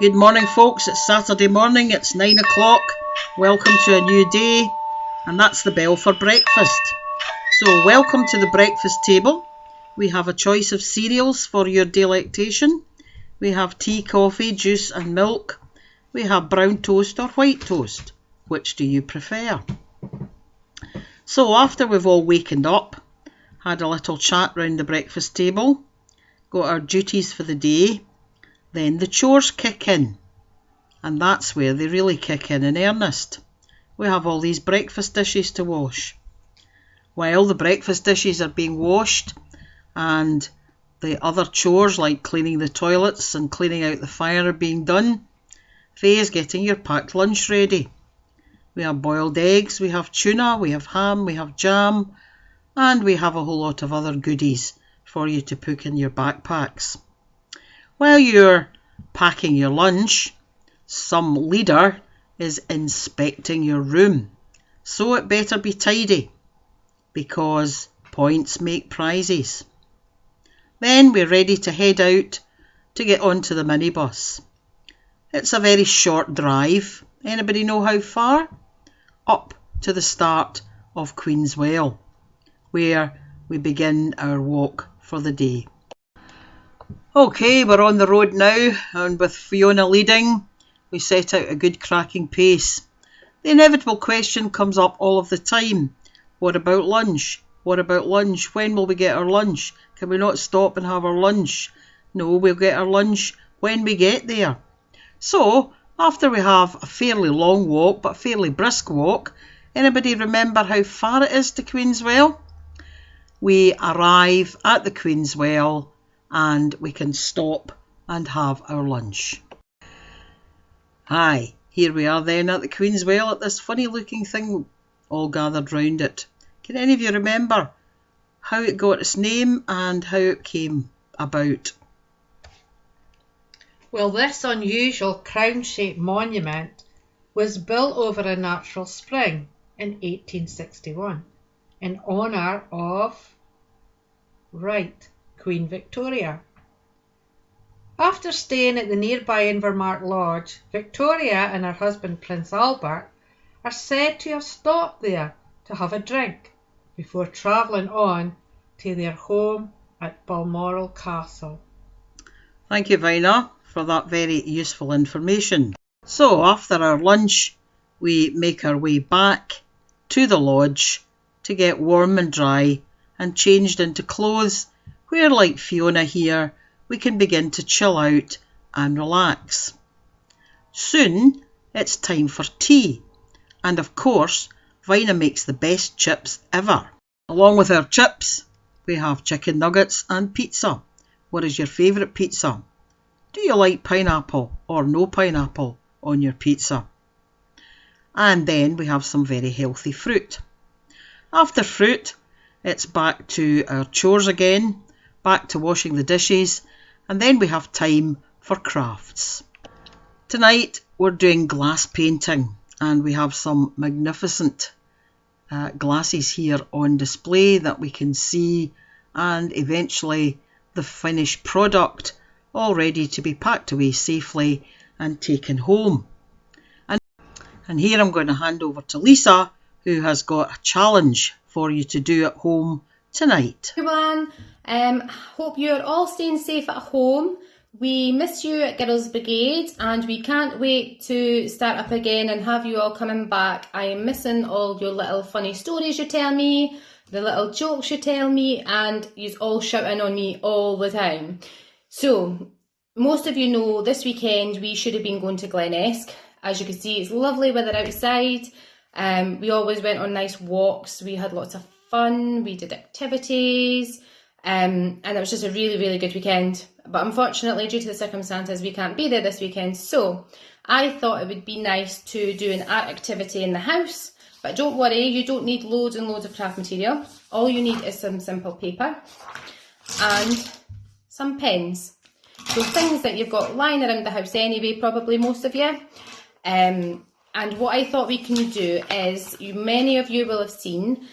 Good morning, folks. It's Saturday morning. It's 9 o'clock. Welcome to a new day, and that's the bell for breakfast. So welcome to the breakfast table. We have a choice of cereals for your delectation. We have tea, coffee, juice and milk. We have brown toast or white toast. Which do you prefer? So after we've all wakened up, had a little chat round the breakfast table, got our duties for the day, then the chores kick in. And that's where they really kick in earnest. We have all these breakfast dishes to wash. While the breakfast dishes are being washed and the other chores like cleaning the toilets and cleaning out the fire are being done, Faye is getting your packed lunch ready. We have boiled eggs, we have tuna, we have ham, we have jam, and we have a whole lot of other goodies for you to put in your backpacks. While you're packing your lunch, some leader is inspecting your room. So it better be tidy, because points make prizes. Then we're ready to head out to get onto the minibus. It's a very short drive. Anybody know how far? Up to the start of Queenswell, where we begin our walk for the day. Okay, we're on the road now, and with Fiona leading, we set out a good cracking pace. The inevitable question comes up all of the time. What about lunch? What about lunch? When will we get our lunch? Can we not stop and have our lunch? No, we'll get our lunch when we get there. So, after we have a fairly long walk, but fairly brisk walk, anybody remember how far it is to Queenswell? We arrive at the Queenswell and we can stop and have our lunch. Hi, here we are then at the Queenswell at this funny looking thing all gathered round it. Can any of you remember how it got its name and how it came about? Well, this unusual crown-shaped monument was built over a natural spring in 1861 in honour of Queen Victoria. After staying at the nearby Invermark Lodge, Victoria and her husband Prince Albert are said to have stopped there to have a drink before travelling on to their home at Balmoral Castle. Thank you, Vina, for that very useful information. So after our lunch, we make our way back to the lodge to get warm and dry and changed into clothes where, like Fiona here, we can begin to chill out and relax. Soon it's time for tea, and of course Vina makes the best chips ever. Along with our chips, we have chicken nuggets and pizza. What is your favourite pizza? Do you like pineapple or no pineapple on your pizza? And then we have some very healthy fruit. After fruit, it's back to our chores again, back to washing the dishes, and then we have time for crafts. Tonight we're doing glass painting, and we have some magnificent glasses here on display that we can see, and eventually the finished product all ready to be packed away safely and taken home. And here I'm going to hand over to Lisa, who has got a challenge for you to do at home tonight. Everyone, hope you're all staying safe at home. We miss you at Girls Brigade and we can't wait to start up again and have you all coming back. I am missing all your little funny stories you tell me, the little jokes you tell me, and you all shouting on me all the time. So, most of you know this weekend we should have been going to Glenesk. As you can see, it's lovely weather outside. We always went on nice walks. We had lots of fun. We did activities. And it was just a really, really good weekend. But unfortunately, due to the circumstances, we can't be there this weekend. So I thought it would be nice to do an art activity in the house. But don't worry, you don't need loads and loads of craft material. All you need is some simple paper and some pens. So things that you've got lying around the house anyway, probably most of you. And what I thought we can do is, many of you will have seen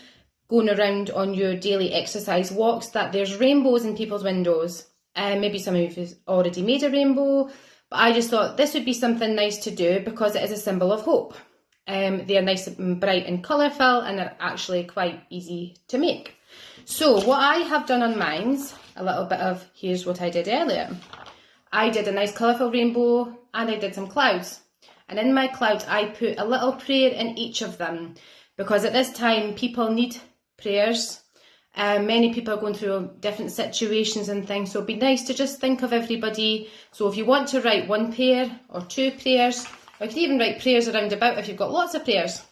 going around on your daily exercise walks that there's rainbows in people's windows. Maybe some of you have already made a rainbow, But I just thought this would be something nice to do because it is a symbol of hope. They're nice and bright and colourful, and they're actually quite easy to make. So what I have done on mine's a little bit of, here's what I did earlier. I did a nice colourful rainbow and I did some clouds. And in my clouds, I put a little prayer in each of them because at this time, people need prayers. Many people are going through different situations and things, so it'd be nice to just think of everybody. So if you want to write one prayer or two prayers, or you could even write prayers around about if you've got lots of prayers.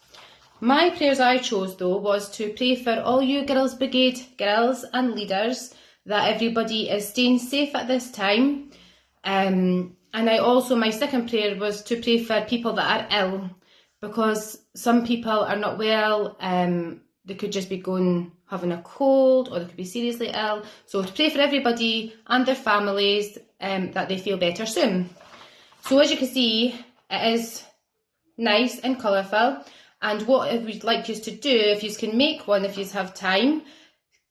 My prayers I chose though was to pray for all you Girls Brigade girls and leaders, that everybody is staying safe at this time. And I also, my second prayer was to pray for people that are ill, because some people are not well. They could just be having a cold, or they could be seriously ill. So to pray for everybody and their families, that they feel better soon. So as you can see, it is nice and colourful. And what we'd like you to do, if you can make one, if you have time,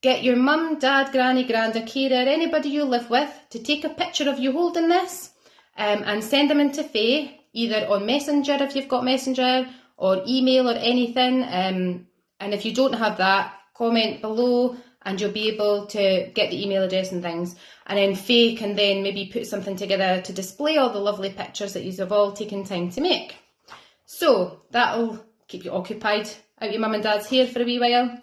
get your mum, dad, granny, granda, carer, anybody you live with, to take a picture of you holding this, and send them into Faye, either on Messenger if you've got Messenger, or email or anything. And if you don't have that, comment below and you'll be able to get the email address and things. And then Faye can then maybe put something together to display all the lovely pictures that you have all taken time to make. So that'll keep you occupied out your mum and dad's hair for a wee while.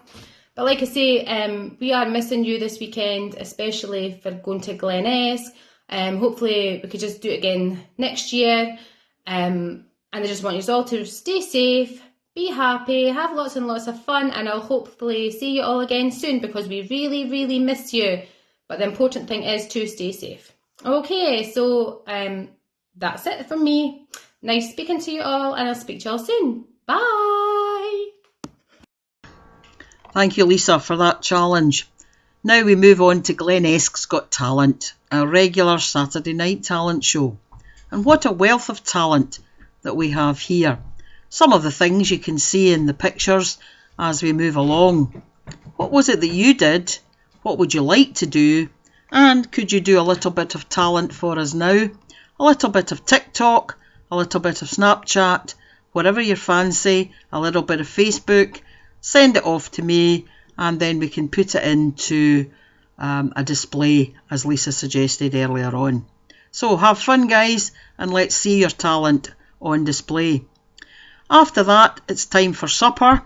But like I say, we are missing you this weekend, especially for going to Glenesk. Hopefully we could just do it again next year. And I just want you all to stay safe, be happy, have lots and lots of fun, and I'll hopefully see you all again soon because we really, really miss you. But the important thing is to stay safe. Okay, so that's it from me. Nice speaking to you all, and I'll speak to you all soon. Bye! Thank you, Lisa, for that challenge. Now we move on to Glenesk's Got Talent, a regular Saturday night talent show. And what a wealth of talent that we have here. Some of the things you can see in the pictures as we move along. What was it that you did? What would you like to do? And could you do a little bit of talent for us now? A little bit of TikTok, a little bit of Snapchat, whatever you fancy, a little bit of Facebook. Send it off to me and then we can put it into a display as Lisa suggested earlier on. So have fun, guys, and let's see your talent on display. After that, it's time for supper.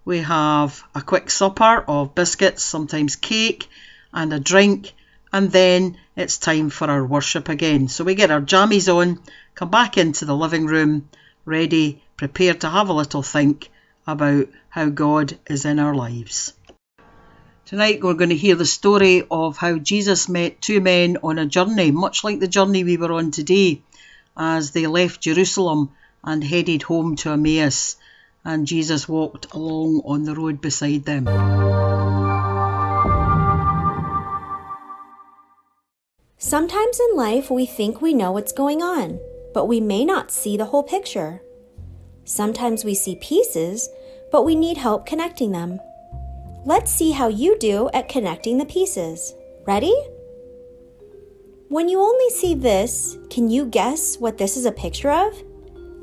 We have a quick supper of biscuits, sometimes cake, and a drink, and then it's time for our worship again. So we get our jammies on, come back into the living room, ready, prepared to have a little think about how God is in our lives. Tonight we're going to hear the story of how Jesus met two men on a journey, much like the journey we were on today, as they left Jerusalem and headed home to Emmaus, and Jesus walked along on the road beside them. Sometimes in life we think we know what's going on, but we may not see the whole picture. Sometimes we see pieces, but we need help connecting them. Let's see how you do at connecting the pieces. Ready? When you only see this, can you guess what this is a picture of?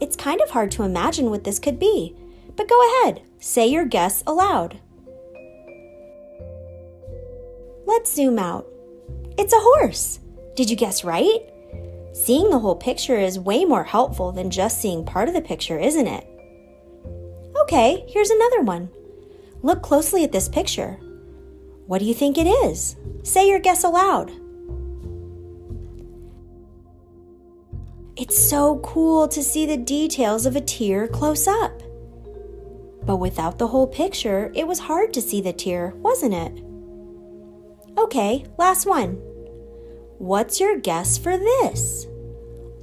It's kind of hard to imagine what this could be, but go ahead, say your guess aloud. Let's zoom out. It's a horse. Did you guess right? Seeing the whole picture is way more helpful than just seeing part of the picture, isn't it? Okay, here's another one. Look closely at this picture. What do you think it is? Say your guess aloud. It's so cool to see the details of a tear close up. But without the whole picture, it was hard to see the tear, wasn't it? Okay, last one. What's your guess for this?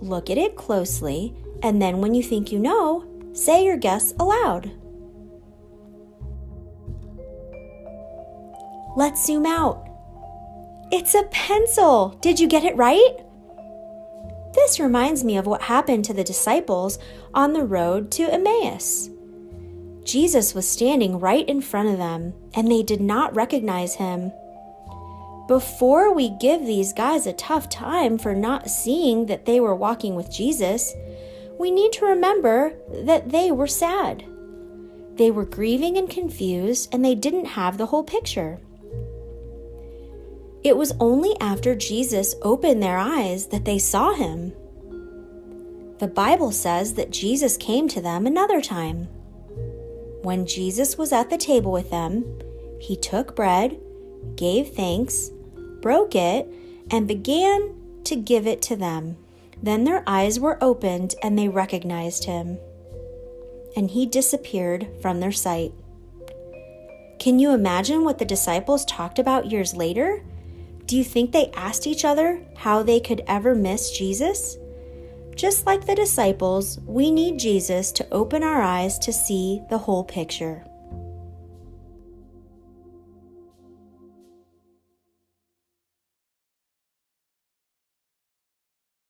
Look at it closely, and then when you think you know, say your guess aloud. Let's zoom out. It's a pencil. Did you get it right? This reminds me of what happened to the disciples on the road to Emmaus. Jesus was standing right in front of them, and they did not recognize him. Before we give these guys a tough time for not seeing that they were walking with Jesus, we need to remember that they were sad. They were grieving and confused, and they didn't have the whole picture. It was only after Jesus opened their eyes that they saw him. The Bible says that Jesus came to them another time. When Jesus was at the table with them, he took bread, gave thanks, broke it, and began to give it to them. Then their eyes were opened and they recognized him. And he disappeared from their sight. Can you imagine what the disciples talked about years later? Do you think they asked each other how they could ever miss Jesus? Just like the disciples, we need Jesus to open our eyes to see the whole picture.